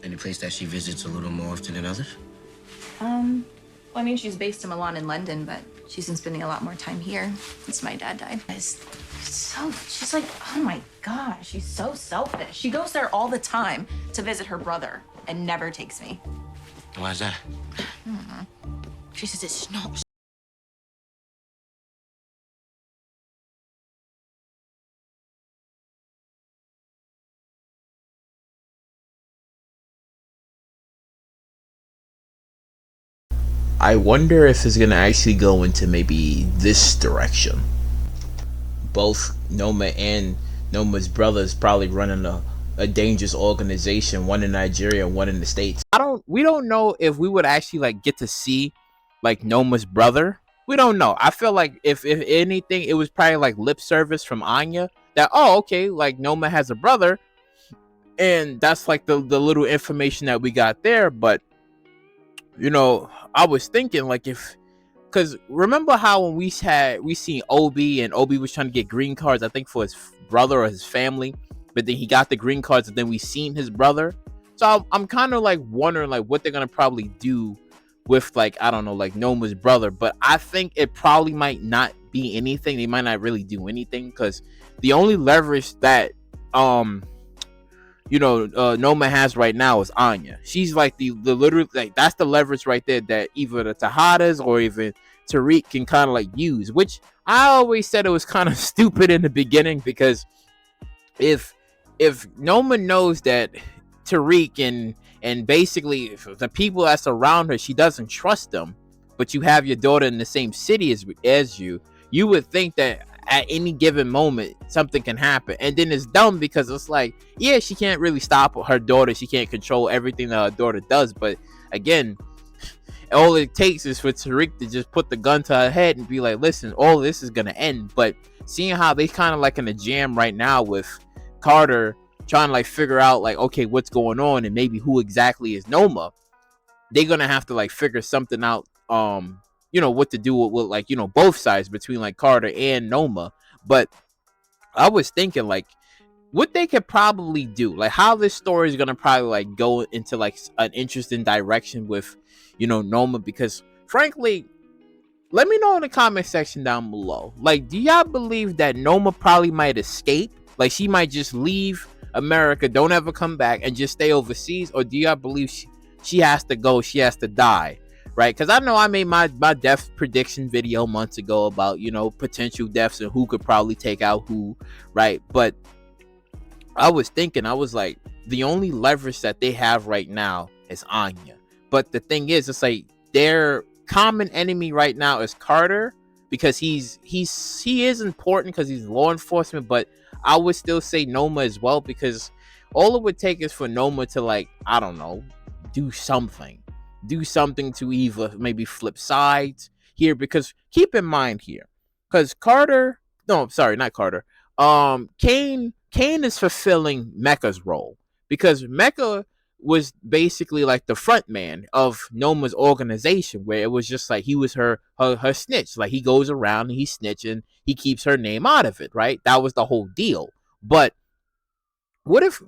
Any place that she visits a little more often than others? Well, I mean, she's based in Milan and London, but she's been spending a lot more time here since my dad died. She's like, oh my gosh, she's so selfish. She goes there all the time to visit her brother and never takes me. Why is that? She says it's not. I wonder if it's gonna actually go into maybe this direction. Both Noma and Noma's brothers probably running a dangerous organization, one in Nigeria, one in the States. We don't know if we would actually like get to see like Noma's brother. We don't know. I feel like if anything, it was probably like lip service from Anya that, oh, okay, like Noma has a brother, and that's like the little information that we got there. But I was thinking like if, because remember how when we seen Obi, and Obi was trying to get green cards, I think for his brother or his family, but then he got the green cards, and then we seen his brother. So I'm kind of like wondering like what they're gonna probably do with, like, I don't know, like Noma's brother. But I think it probably might not be anything. They might not really do anything, because the only leverage that Noma has right now is Anya. She's like the literal, like, that's the leverage right there that either the Tejadas or even Tariq can kind of like use. Which I always said it was kind of stupid in the beginning, because if Noma knows that Tariq and basically if the people that surround her, she doesn't trust them, but you have your daughter in the same city as you would think that at any given moment something can happen. And then it's dumb, because it's like, yeah, she can't really stop her daughter, she can't control everything that her daughter does, but again, all it takes is for Tariq to just put the gun to her head and be like, listen, all this is gonna end. But seeing how they kind of like in a jam right now with Carter trying to like figure out like, okay, what's going on and maybe who exactly is Noma, they're gonna have to like figure something out, what to do with like, both sides between like Carter and Noma. But I was thinking like what they could probably do, like how this story is gonna probably like go into like an interesting direction with Noma, because frankly, let me know in the comment section down below, like, do y'all believe that Noma probably might escape, like she might just leave America, don't ever come back, and just stay overseas? Or do y'all believe she has to go, she has to die, right? Because I know I made my death prediction video months ago about potential deaths and who could probably take out who, right? But I was thinking, I was like, the only leverage that they have right now is Anya. But the thing is, it's like their common enemy right now is Carter, because he is important because he's law enforcement. But I would still say Noma as well, because all it would take is for Noma to, like, I don't know, do something to either maybe flip sides here. Because keep in mind here, because Carter, no, sorry, not Carter, Kane is fulfilling Mecca's role, because Mecca was basically like the front man of Noma's organization, where it was just like he was her snitch. Like he goes around and he's snitching, he keeps her name out of it, right? That was the whole deal. But what if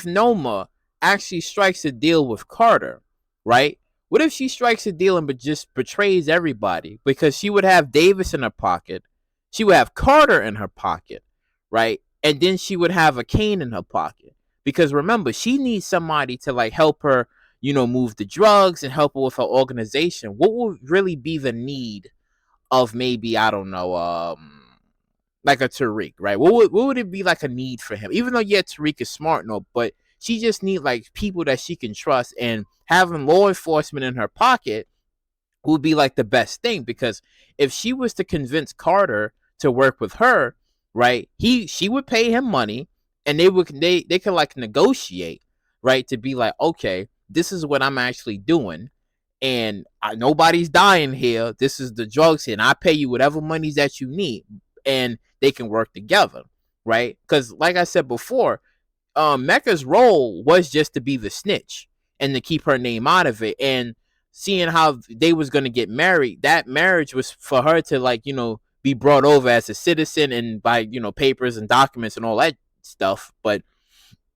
Noma actually strikes a deal with Carter, right? What if she strikes a deal and just betrays everybody? Because she would have Davis in her pocket, she would have Carter in her pocket, right? And then she would have a Kane in her pocket. Because remember, she needs somebody to like help her, move the drugs and help her with her organization. What would really be the need of maybe, I don't know, like a Tariq, right? What would it be like a need for him? Even though, yeah, Tariq is smart, no, but she just need like people that she can trust, and having law enforcement in her pocket would be like the best thing. Because if she was to convince Carter to work with her, right, she would pay him money, and they could like negotiate, right, to be like, okay, this is what I'm actually doing, and nobody's dying here, this is the drugs here, and I pay you whatever monies that you need, and they can work together, right? Because like I said before, Mecca's role was just to be the snitch and to keep her name out of it. And seeing how they was gonna get married, that marriage was for her to like, be brought over as a citizen and by, papers and documents and all that stuff. But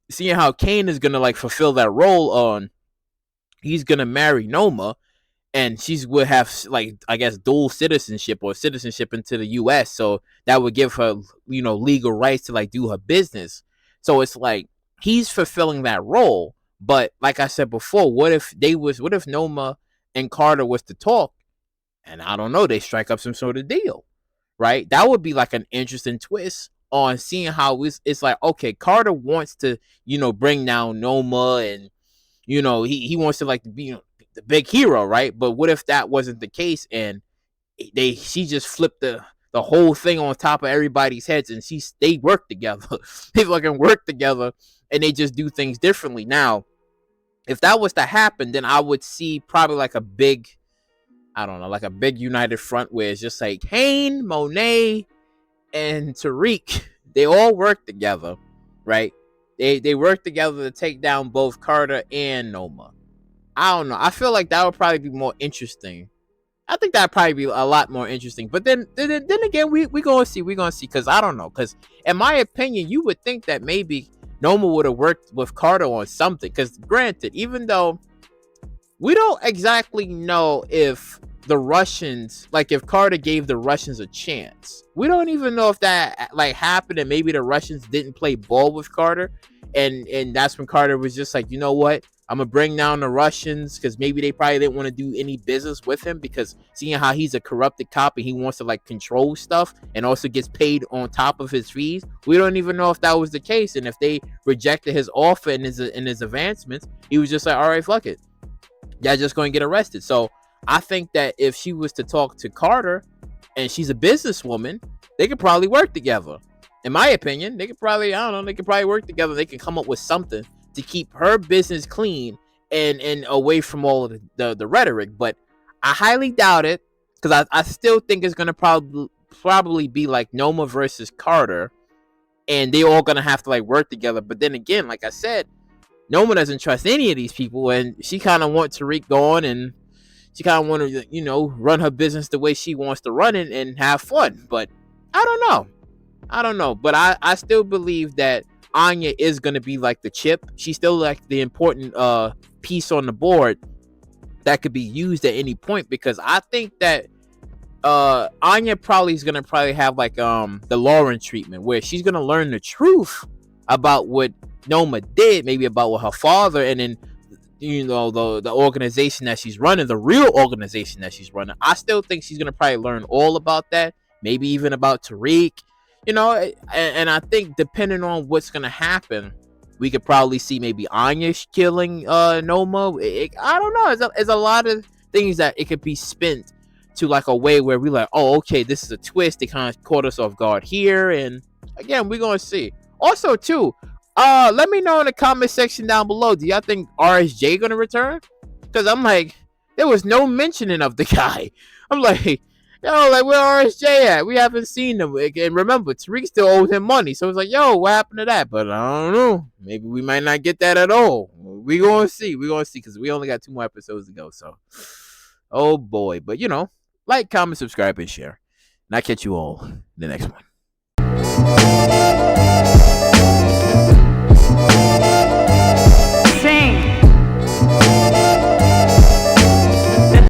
seeing how Kane is gonna like fulfill that role on, he's gonna marry Noma, and she's would have like I guess dual citizenship or citizenship into the U.S. So that would give her legal rights to like do her business. So it's like he's fulfilling that role. But like I said before, what if Noma and Carter was to talk, and I don't know, they strike up some sort of deal, right? That would be like an interesting twist on seeing how it's like, okay, Carter wants to bring down Noma, and he wants to like be the big hero, right? But what if that wasn't the case, and she just flipped the whole thing on top of everybody's heads, and they work together. They fucking work together, and they just do things differently. Now, if that was to happen, then I would see probably like a big, I don't know, like a big united front where it's just like Kane, Monet, and Tariq. They all work together, right? They work together to take down both Carter and Noma. I don't know. I feel like that would probably be more interesting. I think that'd probably be a lot more interesting. But then again, we gonna see. Because I don't know. Because in my opinion, you would think that maybe Noma would have worked with Carter on something. Because granted, even though we don't exactly know if the Russians, like if Carter gave the Russians a chance, we don't even know if that like happened, and maybe the Russians didn't play ball with Carter, and that's when Carter was just like, you know what, I'm gonna bring down the Russians, because maybe they probably didn't want to do any business with him, because seeing how he's a corrupted cop and he wants to like control stuff and also gets paid on top of his fees. We don't even know if that was the case, and if they rejected his offer and his advancements, he was just like, all right, fuck it, y'all just gonna get arrested. So I think that if she was to talk to Carter, and she's a businesswoman, they could probably work together. In my opinion, they could probably, I don't know, they could probably work together. They can come up with something to keep her business clean and away from all of the rhetoric. But I highly doubt it, because I still think it's gonna probably be like Noma versus Carter, and they all gonna have to like work together. But then again, like I said, Noma doesn't trust any of these people, and she kind of wants Tariq gone, and she kind of want to, run her business the way she wants to run it and have fun. But I don't know. But I still believe that Anya is going to be like the chip. She's still like the important piece on the board that could be used at any point, because I think that Anya probably is going to have like the Lauren treatment, where she's going to learn the truth about what Noma did, maybe about what her father, and then the organization that she's running, the real organization that she's running. I still think she's gonna probably learn all about that, maybe even about Tariq, and I think depending on what's gonna happen, we could probably see maybe Anya killing Noma. I don't know. There's a lot of things that it could be spent to like a way where we like, oh, okay, this is a twist. They kind of caught us off guard here, and again, we're gonna see. Also, too, let me know in the comment section down below. Do y'all think RSJ gonna return? Because I'm like, there was no mentioning of the guy. I'm like, yo, like, where RSJ at? We haven't seen him. And remember, Tariq still owed him money. So it's like, yo, what happened to that? But I don't know. Maybe we might not get that at all. We gonna see. Because we only got 2 more episodes to go. So, oh boy. But like, comment, subscribe, and share. And I'll catch you all in the next one.